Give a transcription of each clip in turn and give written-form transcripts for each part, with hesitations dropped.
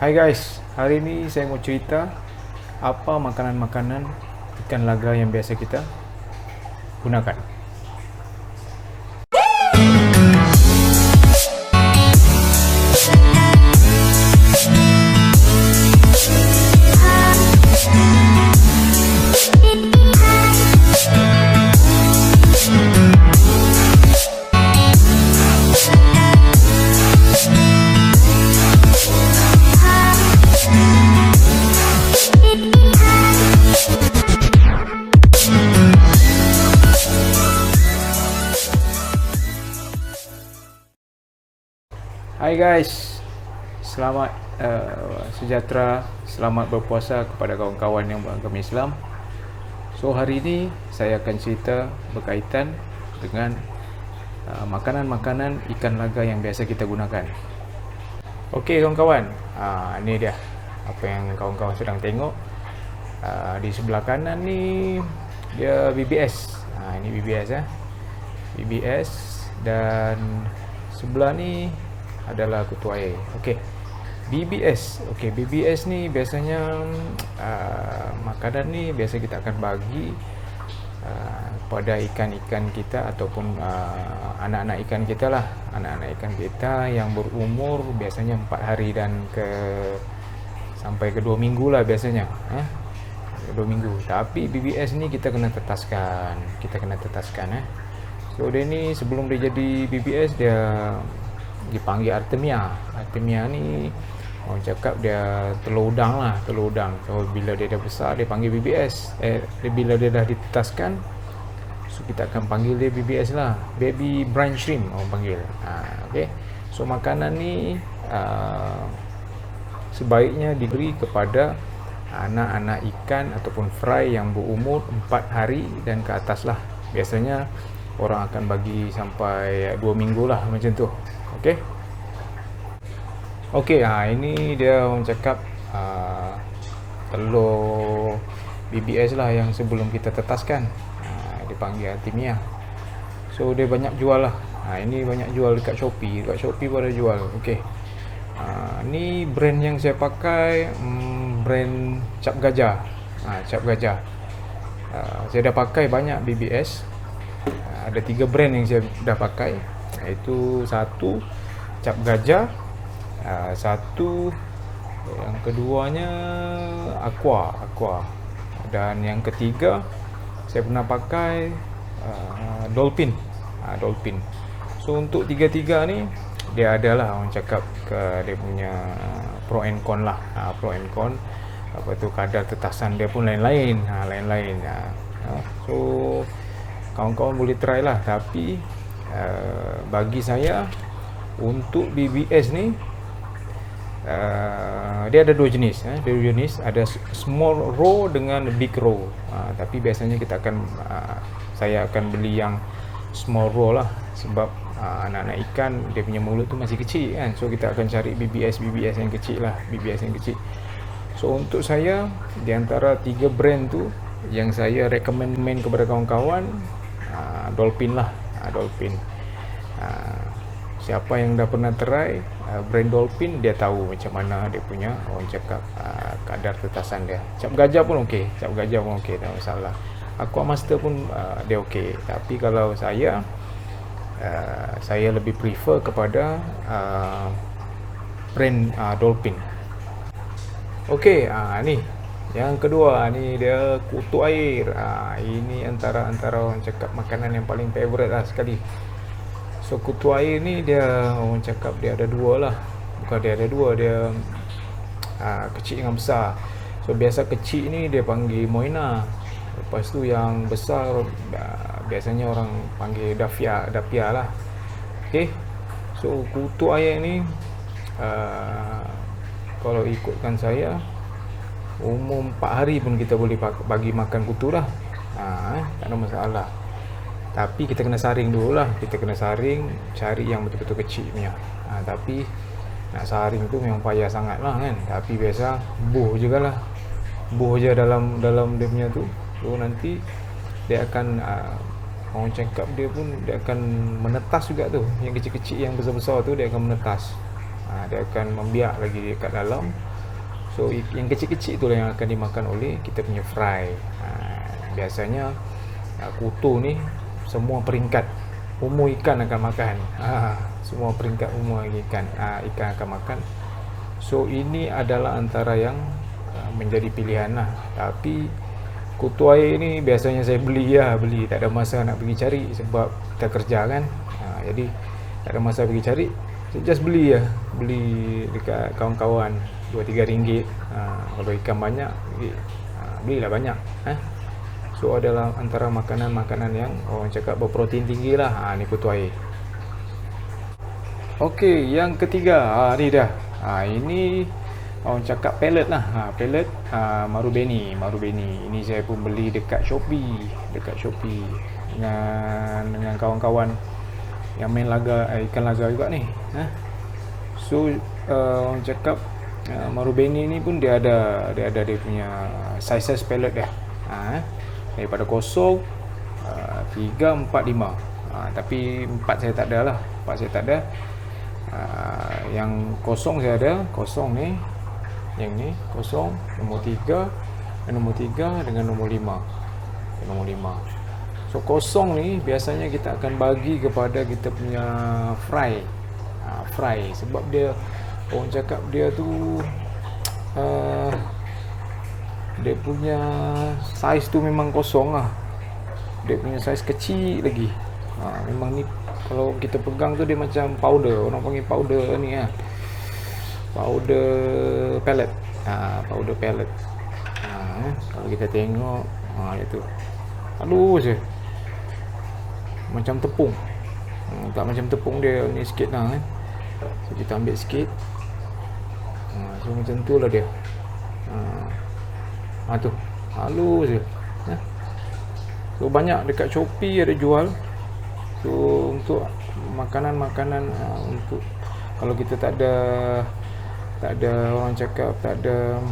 Hai guys, hari ini saya mau cerita apa makanan-makanan ikan laga yang biasa kita gunakan. Hai guys, selamat sejahtera, selamat berpuasa kepada kawan-kawan yang beragama Islam. So hari ini saya akan cerita berkaitan dengan makanan-makanan ikan laga yang biasa kita gunakan. Okey kawan-kawan, ini dia apa yang kawan-kawan sedang tengok. Di sebelah kanan ni dia BBS. Ini BBS BBS, dan sebelah ni adalah kutu air. Okey. BBS. Okey, BBS ni biasanya makanan ni biasa kita akan bagi pada ikan-ikan kita ataupun anak-anak ikan kita lah. Anak-anak ikan kita yang berumur biasanya 4 hari dan sampai ke 2 minggu lah biasanya. 2 minggu. Tapi BBS ni kita kena tetaskan. So dia ni sebelum dia jadi BBS dia dipanggil Artemia. Artemia ni orang cakap dia telur udang lah, telur udang. So bila dia dah besar dia panggil BBS. Bila dia dah ditetaskan, so kita akan panggil dia BBS lah, baby brine shrimp orang panggil. Okay. So makanan ni sebaiknya diberi kepada anak-anak ikan ataupun fry yang berumur 4 hari dan ke atas lah. Biasanya orang akan bagi sampai 2 minggu lah macam tu. Okey. Okey, ini dia orang cakap telur BBS lah yang sebelum kita tetaskan. Dipanggil Artemia. So dia banyak jual lah. Ini banyak jual dekat Shopee. Dekat Shopee pun ada jual. Okey. Ni brand yang saya pakai, brand Cap Gajah. Cap Gajah. Saya dah pakai banyak BBS. Ada 3 brand yang saya dah pakai, iaitu satu Cap Gajah, satu yang keduanya Aqua, dan yang ketiga saya pernah pakai Dolphin. So untuk tiga-tiga ni dia adalah orang cakap dia punya pro and con lah. Pro and con, apa tu, kadar tetasan dia pun lain-lain. So kawan-kawan boleh try lah. Tapi bagi saya untuk BBS ni dia ada dua jenis. Ada small roe dengan big roe. Tapi biasanya saya akan beli yang small roe lah, sebab anak-anak ikan dia punya mulut tu masih kecil kan. So kita akan cari BBS yang kecil lah, So untuk saya, di antara 3 brand tu yang saya recommend kepada kawan-kawan, Dolphin lah. Dolphin. Siapa yang dah pernah try brand Dolphin, dia tahu macam mana dia punya orang cakap kadar tetasan dia. Cap Gajah pun okey, tak masalah. Aqua Master pun dia okey. Tapi kalau saya lebih prefer kepada brand Dolphin. Okey, ni yang kedua ni dia kutu air. Ini antara orang cakap makanan yang paling favorite lah sekali. So kutu air ni dia orang cakap dia ada dua lah. Bukan dia ada dua, dia kecil dengan besar. So biasa kecil ni dia panggil Moina. Lepas tu yang besar biasanya orang panggil Dapia lah. Okay. So kutu air ni kalau ikutkan saya, umur 4 hari pun kita boleh bagi makan kutu lah. Tak ada masalah. Tapi kita kena saring dulu lah. Cari yang betul-betul kecil punya. Tapi nak saring tu memang payah sangat lah kan. Tapi biasa buh je lah. Buh je dalam dia punya tu. So nanti dia akan orang cakap dia akan menetas juga tu. Yang kecil-kecil, yang besar-besar tu dia akan menetas. Dia akan membiak lagi dekat dalam. So yang kecil-kecil itulah yang akan dimakan oleh kita punya fry. Biasanya kutu ni semua peringkat umur ikan akan makan. Semua peringkat umur ikan akan makan. So ini adalah antara yang menjadi pilihan lah. Tapi kutu air ni biasanya saya beli, tak ada masa nak pergi cari sebab kita kerja kan. Jadi tak ada masa pergi cari, saya just beli dekat kawan-kawan 2-3 ringgit. Kalau ikan banyak, belilah banyak. So adalah antara makanan-makanan yang orang cakap berprotein tinggi lah. Ni kutu air. Okey, yang ketiga, ni dah. Ini orang cakap pellet lah. Pellet Marubeni. Ini saya pun beli dekat Shopee dengan kawan-kawan yang main ikan laga juga ni. So orang cakap Marubeni ni pun dia ada dia punya size pellet dah. Daripada 0, 3, 4, 5. Tapi 4 saya tak ada lah. 4 saya tak ada. Yang 0 saya ada. 0 ni, yang ni 0, nombor 3 dengan nombor 5. So 0 ni biasanya kita akan bagi kepada kita punya fry. Sebab dia, orang cakap dia tu dia punya saiz tu memang 0 lah. Dia punya saiz kecil lagi. Memang ni kalau kita pegang tu dia macam powder. Orang panggil powder ni powder pellet. Powder pellet. Kalau kita tengok itu halus je, macam tepung. Tak macam tepung, dia ni sikit lah kan. So kita ambil sikit. So macam tu lah dia. Tu halus je. So banyak dekat Shopee ada jual. So untuk makanan-makanan untuk kalau kita tak ada orang cakap tak ada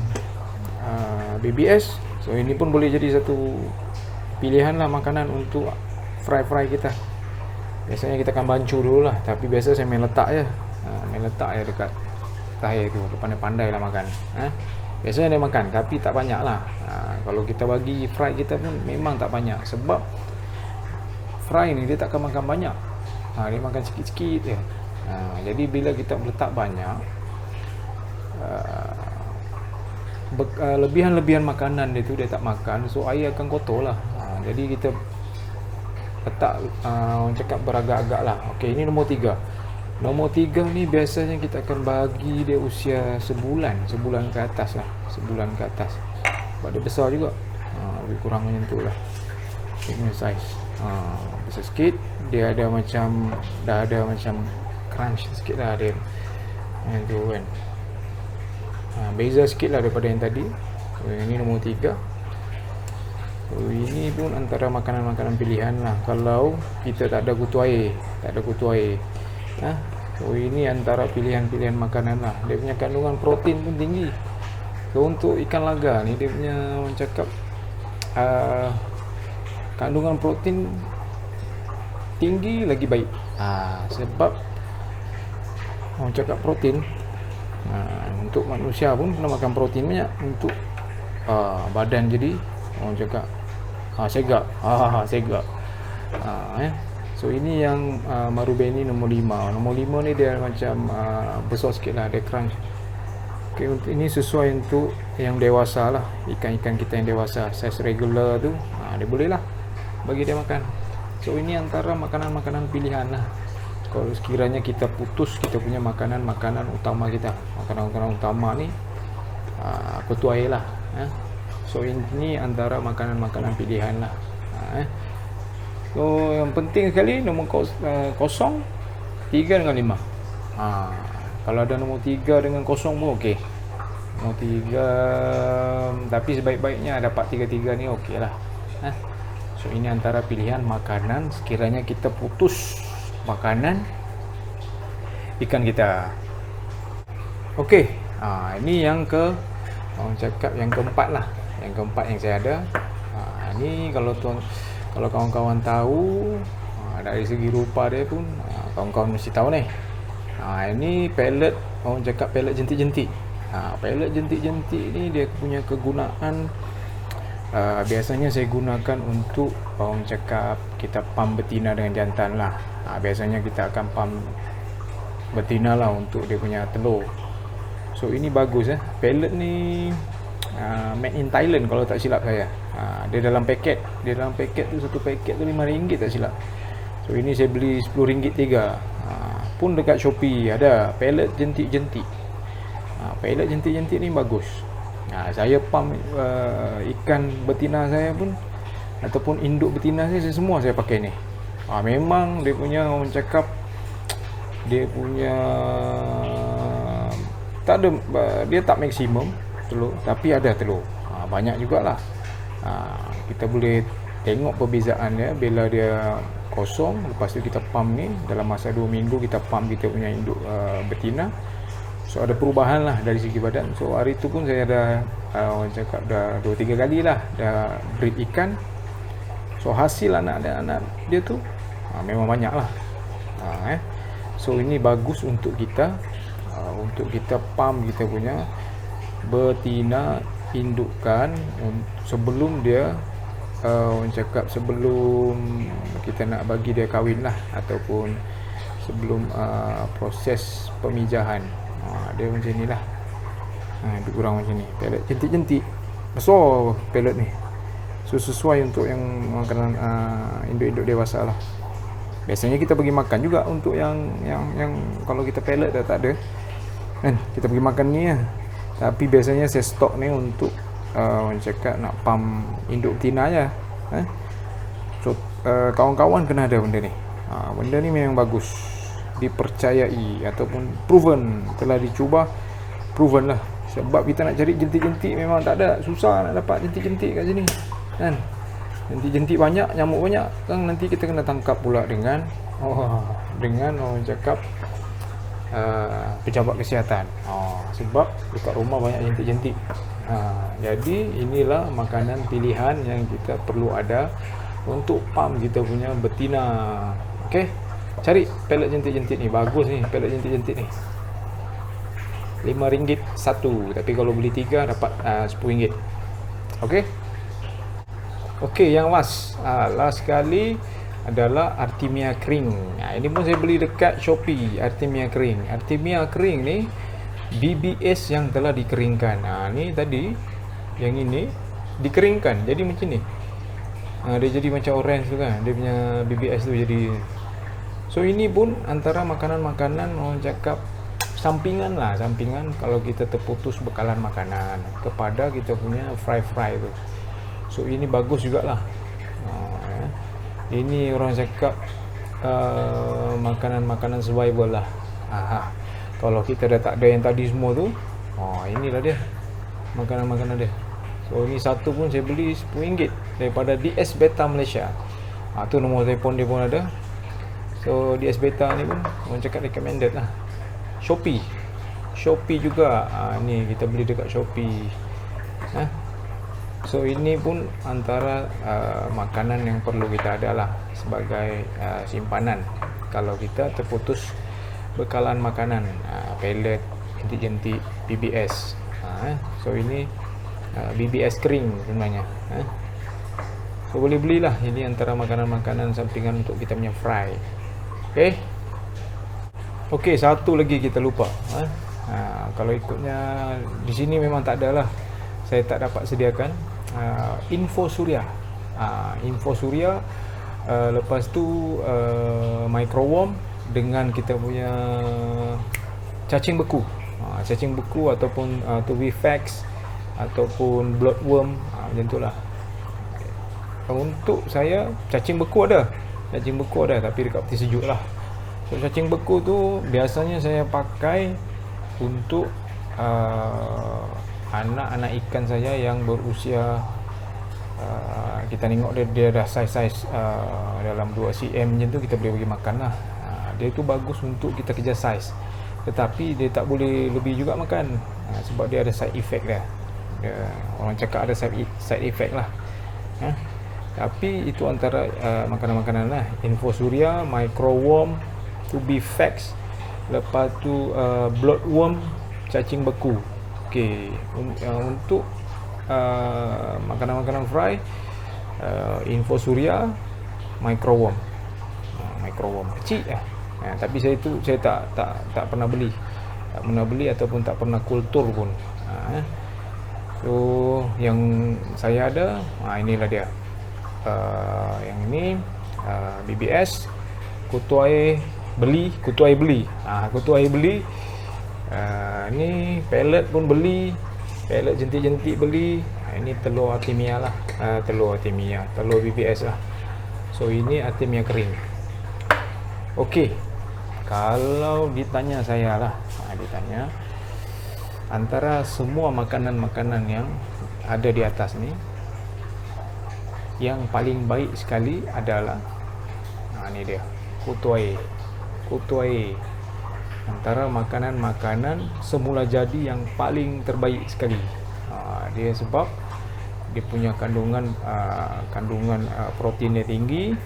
BBS, so ini pun boleh jadi satu pilihan lah makanan untuk fry kita. Biasanya kita akan bancuh dulu lah, tapi biasa saya main letak je dekat tahir tu. Pandai-pandai lah makan. Biasanya dia makan, tapi tak banyak lah. Kalau kita bagi fry kita pun memang tak banyak. Sebab fry ni dia tak akan makan banyak. Dia makan sikit-sikit je. Jadi bila kita letak banyak, lebihan makanan dia tu dia tak makan, so air akan kotor lah. Jadi kita letak orang cakap beragak-agak lah. Okey, ini nombor 3. Nombor 3 ni biasanya kita akan bagi dia usia sebulan ke atas lah. Sebulan ke atas. Sebab dia besar juga. Lebih kurang macam tu lah. Ini size. Besar sikit. Dia ada macam, dah ada macam crunch sikit lah dia. Yang tu kan. Beza sikit lah daripada yang tadi. Ini nombor 3. So ini pun antara makanan-makanan pilihan lah kalau kita tak ada kutu air. So ini antara pilihan-pilihan makanan lah. Dia punya kandungan protein pun tinggi. So untuk ikan laga ni dia punya orang cakap kandungan protein tinggi lagi baik. Sebab orang cakap protein untuk manusia pun kena makan protein banyak untuk badan jadi orang cakap segak. So ini yang Marubeni nombor 5. Nombor 5 ni dia macam besar sikit lah, dia crunch. Okay, ini sesuai untuk yang dewasa lah. Ikan-ikan kita yang dewasa, size regular tu dia boleh lah bagi dia makan. So ini antara makanan-makanan pilihan lah. Kalau sekiranya kita putus kita punya makanan-makanan utama kita, makanan-makanan utama ni kutu air lah. So ini antara makanan-makanan pilihan lah. So yang penting sekali nombor 0, 3 dengan 5. Kalau ada nombor 3 dengan 0 pun okey. Nombor 3, tapi sebaik-baiknya dapat 3 ni okey lah. So ini antara pilihan makanan sekiranya kita putus makanan ikan kita. Okey, ini yang orang cakap yang keempat lah. Yang keempat yang saya ada. Ini kalau kawan-kawan tahu dari segi rupa dia pun kawan-kawan mesti tahu ni. Ini pellet, orang cakap pellet jentik-jentik. Pellet jentik-jentik ni dia punya kegunaan, biasanya saya gunakan untuk orang cakap kita pam betina dengan jantan lah. Biasanya kita akan pam betina lah untuk dia punya telur. So ini bagus pellet ni made in Thailand kalau tak silap saya. Dia dalam paket tu, satu paket tu RM5 tak silap. So ini saya beli RM10 3. Pun dekat Shopee ada pellet jentik-jentik. Pellet jentik-jentik ni bagus. Saya pam ikan betina saya pun ataupun induk betina saya semua saya pakai ni. Memang dia punya orang cakap dia punya tak ada, dia tak maksimum telur tapi ada telur. Banyak jugalah. Kita boleh tengok perbezaan dia bila dia kosong, lepas tu kita pam ni dalam masa 2 minggu kita pam kita punya induk betina. So ada perubahan lah dari segi badan. So hari tu pun saya ada orang cakap dah 2-3 kali lah dah breed ikan. So hasil anak dia tu memang banyak lah. So ini bagus untuk kita pam kita punya betina indukan sebelum dia orang cakap sebelum kita nak bagi dia kahwin lah, ataupun sebelum proses pemijahan. Dia macam ni lah. Lebih kurang macam ni. Pellet jentik-jentik besar pellet ni. So sesuai untuk yang makanan induk-induk dewasa lah. Biasanya kita bagi makan juga untuk yang kalau kita pellet dah tak ada kan, kita bagi makan ni lah. Tapi biasanya saya stok ni untuk orang cakap nak pam induk betina je. So kawan-kawan kena ada benda ni. Benda ni memang bagus, dipercayai ataupun proven, telah dicuba, proven lah. Sebab kita nak cari jentik-jentik memang tak ada, susah nak dapat jentik-jentik kat sini kan. Jentik-jentik banyak, nyamuk banyak kan, nanti kita kena tangkap pula dengan orang cakap pejabat kesihatan. Sebab dekat rumah banyak jentik-jentik. Jadi inilah makanan pilihan yang kita perlu ada untuk pam kita punya betina. Okey, cari pellet jentik-jentik ni, bagus ni pellet jentik-jentik ni. RM5 satu, tapi kalau beli 3 dapat RM10. Okey. Okey, yang last sekali adalah Artemia kering. Ini pun saya beli dekat Shopee, Artemia kering. Artemia kering ni BBS yang telah dikeringkan. Ni tadi yang ini dikeringkan jadi macam ni. Dia jadi macam orange tu kan, dia punya BBS tu jadi. So ini pun antara makanan-makanan orang cakap sampingan kalau kita terputus bekalan makanan kepada kita punya fry tu. So ini bagus jugalah. Ini orang cakap makanan-makanan survival lah. Kalau kita dah tak ada yang tadi semua tu, inilah dia makanan-makanan dia. So ini satu pun saya beli RM10 daripada DS Beta Malaysia. Tu nombor telefon dia pun ada. So DS Beta ni pun orang cakap recommended lah. Shopee juga. Ni kita beli dekat Shopee. So ini pun antara makanan yang perlu kita ada lah sebagai simpanan kalau kita terputus bekalan makanan, pellet, jentik-jentik, BBS. So ini BBS kering sebenarnya. So boleh belilah, ini antara makanan-makanan sampingan untuk kita punya fry. Okey, satu lagi kita lupa. Kalau ikutnya di sini memang tak ada lah, saya tak dapat sediakan Infosuria. Infosuria, lepas tu microworm dengan kita punya cacing beku. Cacing beku ataupun Tubifax ataupun bloodworm, macam itulah. Untuk saya cacing beku ada tapi dekat peti sejuk lah. So cacing beku tu biasanya saya pakai untuk anak-anak ikan saya yang berusia kita tengok dia dah saiz dalam 2 cm macam tu, kita boleh bagi makan lah. Dia tu bagus untuk kita kejar saiz, tetapi dia tak boleh lebih juga makan, sebab dia ada side effect dia. Orang cakap ada side effect lah. Tapi itu antara makanan-makanan lah. Infosuria, microworm, Tubifax, lepas tu bloodworm, cacing beku. Okey, untuk makanan-makanan fry, Info Surya microworm. Microworm kecil lah. Tapi saya tak pernah beli. Tak pernah beli ataupun tak pernah kultur pun. So yang saya ada, inilah dia. Yang ini BBS, kutu air beli. Ni pellet pun beli, pellet jentik-jentik beli. Ini telur Artemia lah, telur BBS lah. So ini Artemia kering. Okey, kalau ditanya saya lah, ditanya antara semua makanan-makanan yang ada di atas ni, yang paling baik sekali adalah ni dia, kutu air. Antara makanan-makanan semula jadi yang paling terbaik sekali. Dia sebab dia punya kandungan proteinnya tinggi.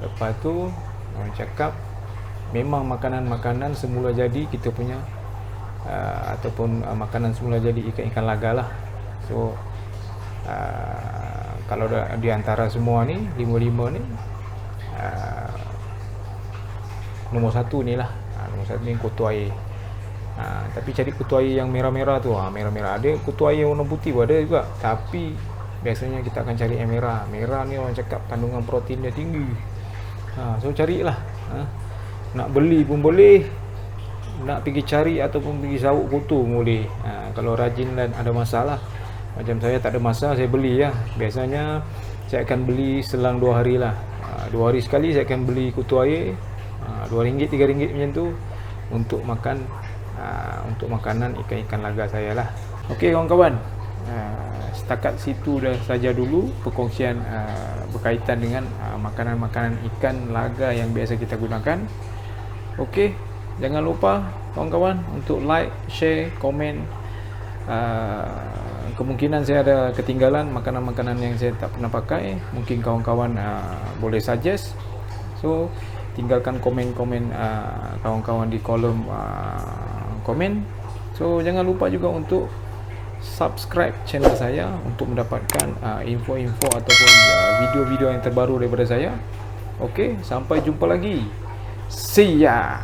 Lepas tu orang cakap memang makanan-makanan semula jadi kita punya ataupun makanan semula jadi ikan-ikan laga lah. So kalau di antara semua ni 5 ni, nombor 1 ni lah. Nombor 1 ni kutu air. Tapi cari kutu air yang merah-merah tu. Merah-merah ada, kutu air warna putih pun ada juga. Tapi biasanya kita akan cari yang merah. Merah ni orang cakap kandungan protein dia tinggi. So carilah. Nak beli pun boleh, nak pergi cari ataupun pergi sawuk kutu boleh. Kalau rajin dan ada masalah, macam saya tak ada masa, saya beli ya. Biasanya saya akan beli selang 2 hari lah. 2 hari sekali saya akan beli kutu air, RM2, RM3 macam tu, untuk makan, untuk makanan ikan-ikan laga saya lah. Okey kawan-kawan, setakat situ dah saja dulu perkongsian berkaitan dengan makanan-makanan ikan laga yang biasa kita gunakan. Okey, jangan lupa kawan-kawan untuk like, share, komen. Kemungkinan saya ada ketinggalan makanan-makanan yang saya tak pernah pakai. Mungkin kawan-kawan boleh suggest. So tinggalkan komen-komen kawan-kawan di kolom komen. So jangan lupa juga untuk subscribe channel saya untuk mendapatkan info-info ataupun video-video yang terbaru daripada saya. Okey, sampai jumpa lagi. See ya.